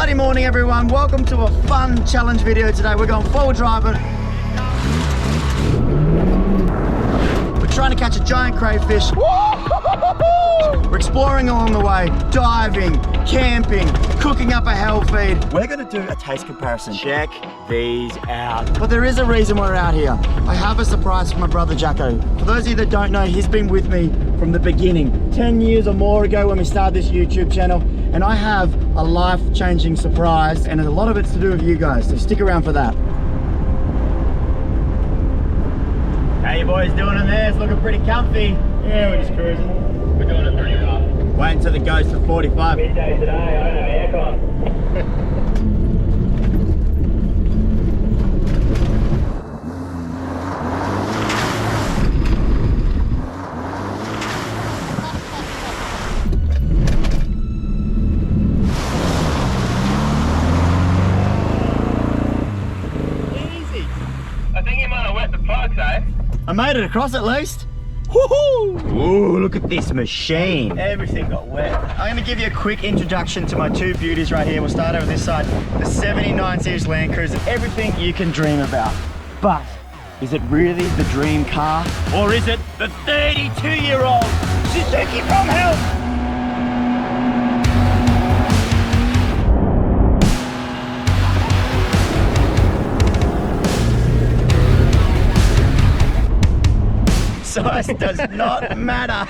Bloody morning, everyone. Welcome to a fun challenge video today. We're going full driving. We're trying to catch a giant crayfish. We're exploring along the way, diving, camping, cooking up a hell feed. We're gonna do a taste comparison. Check these out. But there is a reason we're out here. I have a surprise for my brother Jacko. For those of you that don't know, he's been with me from the beginning, 10 years or more ago when we started this YouTube channel. And I have a life-changing surprise, and a lot of it's to do with you guys, so stick around for that. How you boys doing in there? It's looking pretty comfy. Yeah, we're just cruising. We're doing a 35. Wait until it goes to 45. Midday today, I don't have aircon. Easy. I think you might have wet the plugs, eh? I made it across at least. Woohoo! Ooh, look at this machine. Everything got wet. I'm gonna give you a quick introduction to my two beauties right here. We'll start over this side. The 79 series Land Cruiser, everything you can dream about. But is it really the dream car? Or is it the 32-year-old Suzuki from hell? Size does not matter.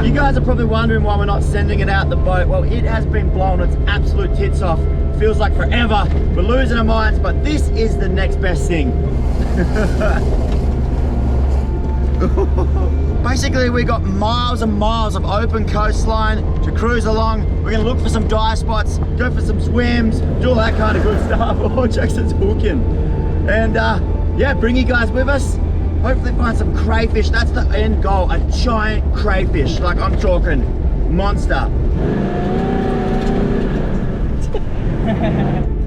You guys are probably wondering why we're not sending it out the boat. Well, it has been blown its absolute tits off. Feels like forever. We're losing our minds, but this is the next best thing. Basically, we got miles and miles of open coastline to cruise along. We're gonna look for some dive spots, go for some swims, do all that kind of good stuff. Oh, Jackson's hooking. And yeah, bring you guys with us. Hopefully find some crayfish. That's the end goal, a giant crayfish. Like, I'm talking monster.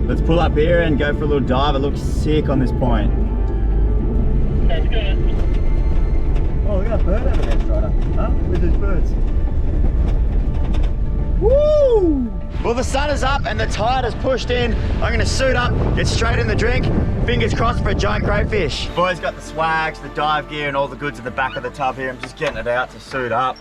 Let's pull up here and go for a little dive. It looks sick on this point. That's good. Oh, we got a bird over there, Stryda. Huh? With these birds. Woo! Well, the sun is up and the tide has pushed in. I'm gonna suit up, get straight in the drink. Fingers crossed for a giant crayfish. Boys got the swags, the dive gear, and all the goods at the back of the tub here. I'm just getting it out to suit up.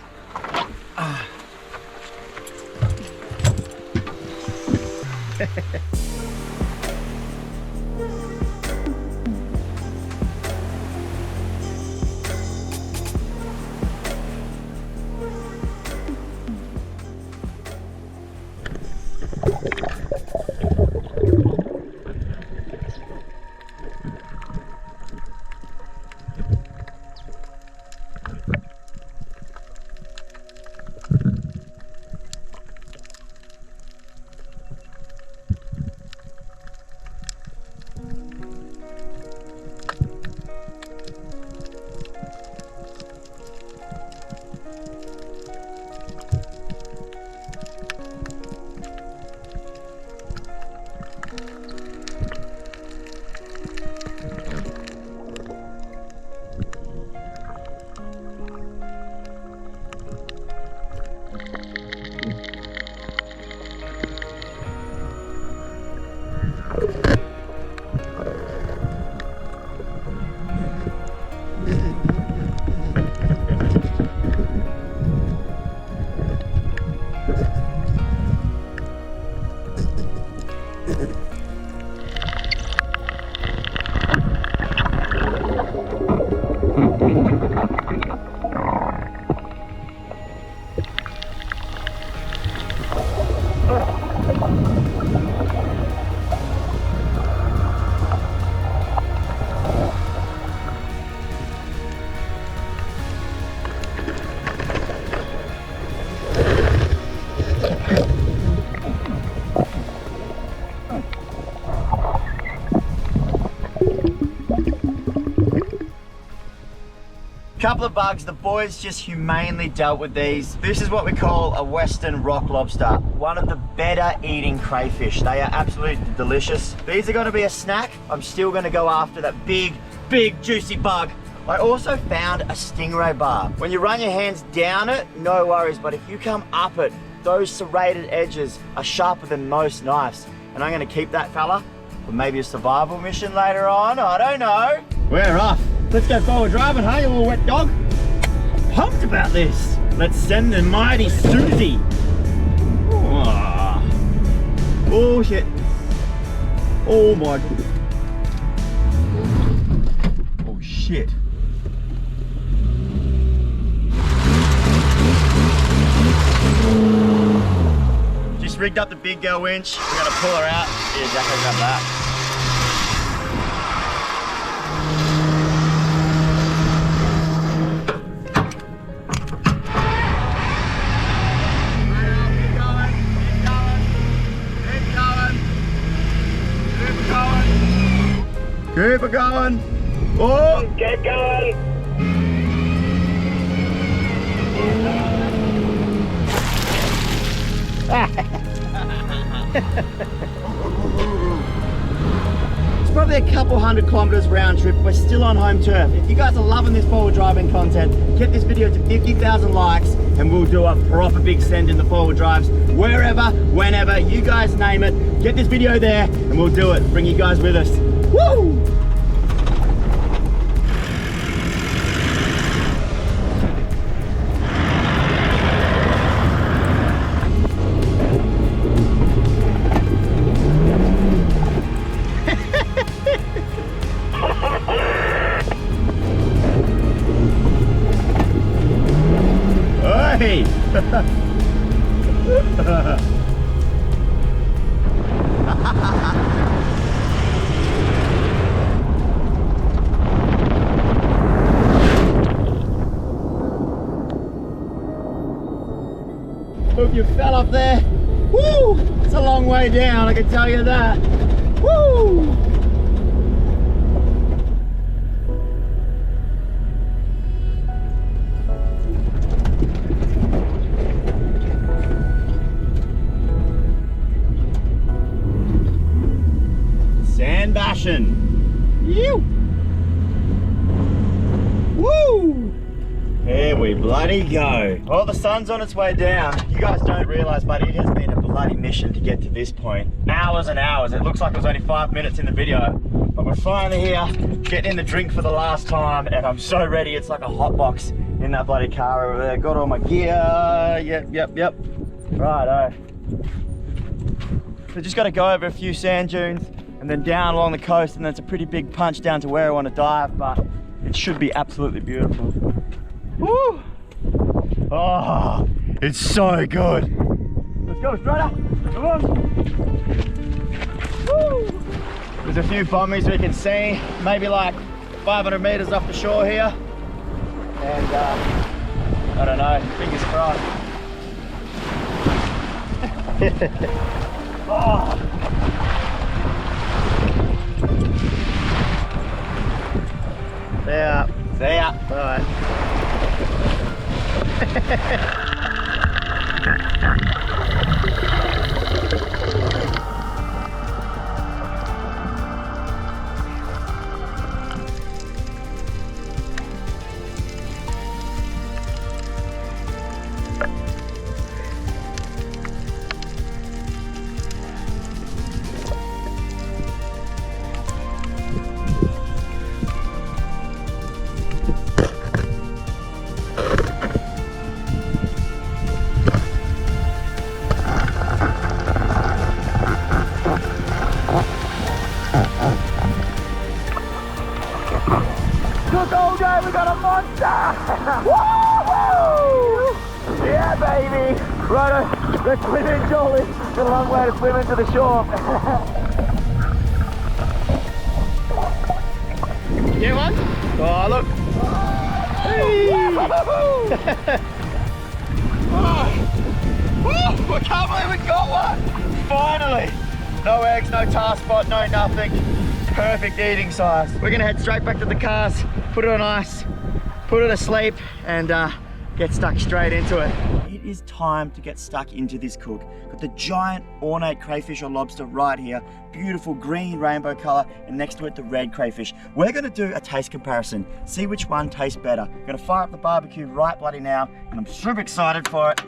Couple of bugs, the boys just humanely dealt with these. This is what we call a Western rock lobster. One of the better eating crayfish. They are absolutely delicious. These are gonna be a snack. I'm still gonna go after that big juicy bug I also found a stingray bar. When you run your hands down it, no worries, but if you come up it, those serrated edges are sharper than most knives. And I'm gonna keep that fella for maybe a survival mission later on, I don't know. We're off. Let's go forward driving, huh, you little wet dog? Pumped about this. Let's send the mighty Susie. Oh shit. Oh my. Oh shit. Just rigged up the big girl winch. We're gonna pull her out. Yeah, exactly about that. Keep it going. Oh! Get going. It's probably a couple 100 kilometers round trip. We're still on home turf. If you guys are loving this forward driving content, get this video to 50,000 likes and we'll do a proper big send in the forward drives. Wherever, whenever, you guys name it. Get this video there and we'll do it. Bring you guys with us. Woo! Hey! Hope you fell off there. Woo! It's a long way down, I can tell you that. Woo! Sand bashing. Ew! Woo! Here we bloody go. Well, the sun's on its way down. You guys don't realize, but it has been a bloody mission to get to this point. Hours and hours. It looks like it was only 5 minutes in the video, but we're finally here, getting in the drink for the last time, and I'm so ready. It's like a hot box in that bloody car over there. Got all my gear. Yep. Righto. So just got to go over a few sand dunes and then down along the coast, and that's a pretty big punch down to where I want to dive, but it should be absolutely beautiful. Woo! Oh, it's so good. Let's go, Stryda. Come on. Woo! There's a few bommies we can see, maybe like 500 meters off the shore here. And I don't know, fingers crossed. Oh. See ya. Alright. Look, old guy, we got a monster! Woo-hoo! Yeah, baby! Righto, let's swim in, Jolie. It's a long way to swim into the shore. Get one? Oh, look! Hey! Oh, I can't believe we got one! Finally! No eggs, no tar spot, no nothing. Perfect eating size. We're gonna head straight back to the cars, put it on ice, put it asleep, and get stuck straight into it. It is time to get stuck into this cook. Got the giant ornate crayfish or lobster right here. Beautiful green rainbow color, and next to it the red crayfish. We're gonna do a taste comparison, see which one tastes better. Gonna fire up the barbecue right bloody now, and I'm super excited for it.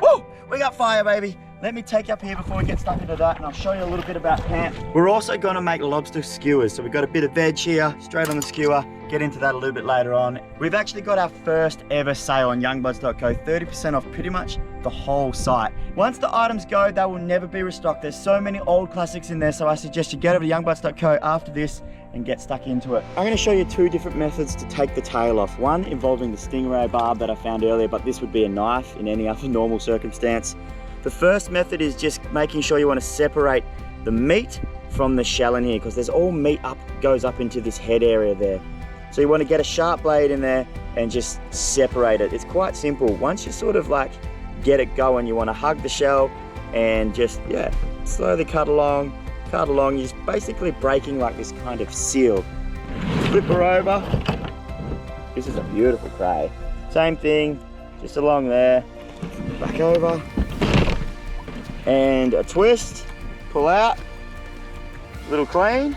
Woo! We got fire, baby. Let me take you up here before we get stuck into that, and I'll show you a little bit about camp. We're also gonna make lobster skewers. So we've got a bit of veg here, straight on the skewer. Get into that a little bit later on. We've actually got our first ever sale on youngbuds.co, 30% off pretty much the whole site. Once the items go, they will never be restocked. There's so many old classics in there, so I suggest you get over to youngbuds.co after this and get stuck into it. I'm gonna show you two different methods to take the tail off. One involving the stingray barb that I found earlier, but this would be a knife in any other normal circumstance. The first method is just making sure you want to separate the meat from the shell in here, because there's all meat goes up into this head area there. So you want to get a sharp blade in there and just separate it. It's quite simple. Once you sort of like get it going, you want to hug the shell and just, yeah, slowly cut along. You're just basically breaking like this kind of seal. Flip her over. This is a beautiful cray. Same thing, just along there. Back over. And a twist, pull out, little clean,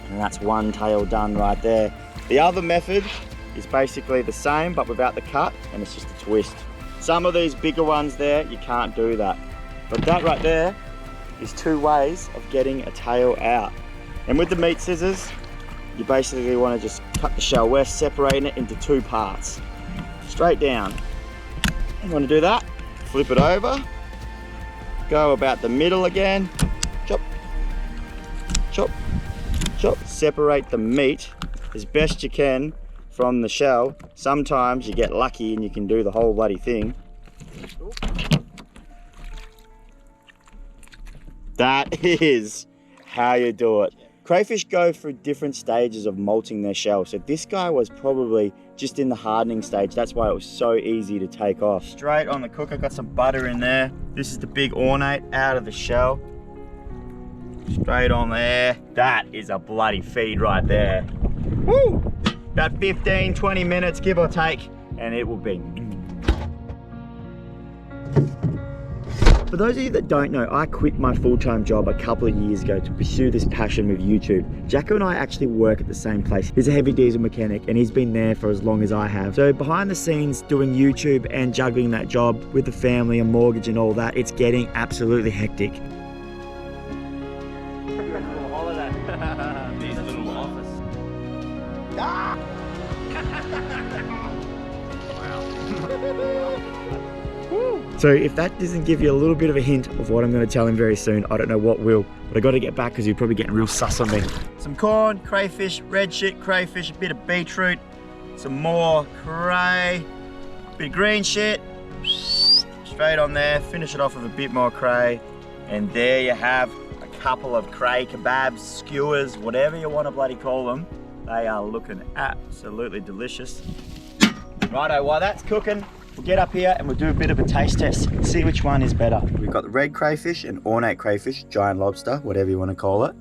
and that's one tail done right there. The other method is basically the same but without the cut, and it's just a twist. Some of these bigger ones there, you can't do that. But that right there is two ways of getting a tail out. And with the meat scissors, you basically want to just cut the shell. We're separating it into two parts, straight down. You want to do that, flip it over, go about the middle again, chop, chop, chop. Separate the meat as best you can from the shell. Sometimes you get lucky and you can do the whole bloody thing. That is how you do it. Crayfish go through different stages of molting their shell. So this guy was probably just in the hardening stage. That's why it was so easy to take off. Straight on the cooker, got some butter in there. This is the big ornate out of the shell. Straight on there. That is a bloody feed right there. Woo! About 15, 20 minutes, give or take, and it will be. For those of you that don't know, I quit my full-time job a couple of years ago to pursue this passion with YouTube. Jacko and I actually work at the same place. He's a heavy diesel mechanic and he's been there for as long as I have. So behind the scenes doing YouTube and juggling that job with the family and mortgage and all that, it's getting absolutely hectic. Little holiday. These little office. Ah! So if that doesn't give you a little bit of a hint of what I'm going to tell him very soon, I don't know what will. But I got to get back because he's probably getting real sus on me. Some corn, crayfish, red shit, crayfish, a bit of beetroot, some more cray, a bit of green shit, straight on there. Finish it off with a bit more cray, and there you have a couple of cray kebabs, skewers, whatever you want to bloody call them. They are looking absolutely delicious. Righto, while that's cooking, we'll get up here and we'll do a bit of a taste test, see which one is better. We've got the red crayfish and ornate crayfish, giant lobster, whatever you want to call it.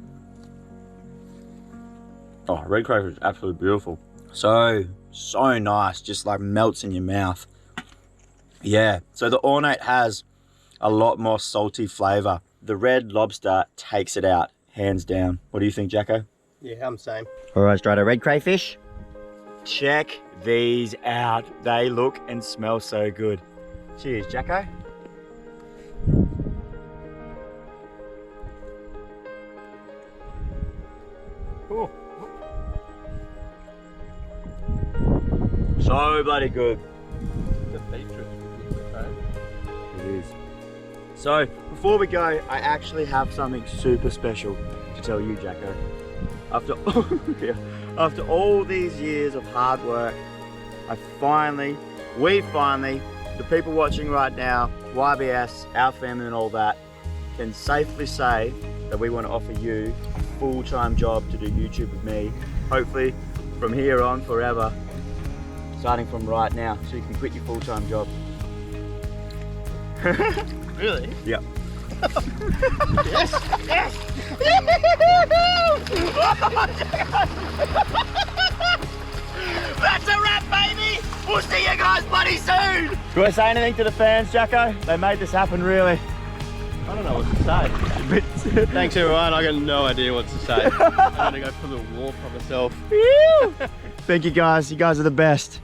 Oh, red crayfish is absolutely beautiful. So nice, just like melts in your mouth. Yeah, so the ornate has a lot more salty flavor. The red lobster takes it out, hands down. What do you think, Jacko? Yeah, I'm the same. All right, Stryda, red crayfish. Check these out. They look and smell so good. Cheers, Jacko. Ooh. So bloody good. The beetroot's good, right? It is. So, before we go, I actually have something super special to tell you, Jacko. After all these years of hard work, we finally, the people watching right now, YBS, our family and all that, can safely say that we want to offer you a full-time job to do YouTube with me. Hopefully from here on forever, starting from right now, so you can quit your full-time job. Really? Yep. Yes! Yes! That's a wrap, baby! We'll see you guys! You want to say anything to the fans, Jacko? They made this happen, really. I don't know what to say. Thanks everyone, I got no idea what to say. I'm gonna go for the walk by myself. Thank you guys are the best.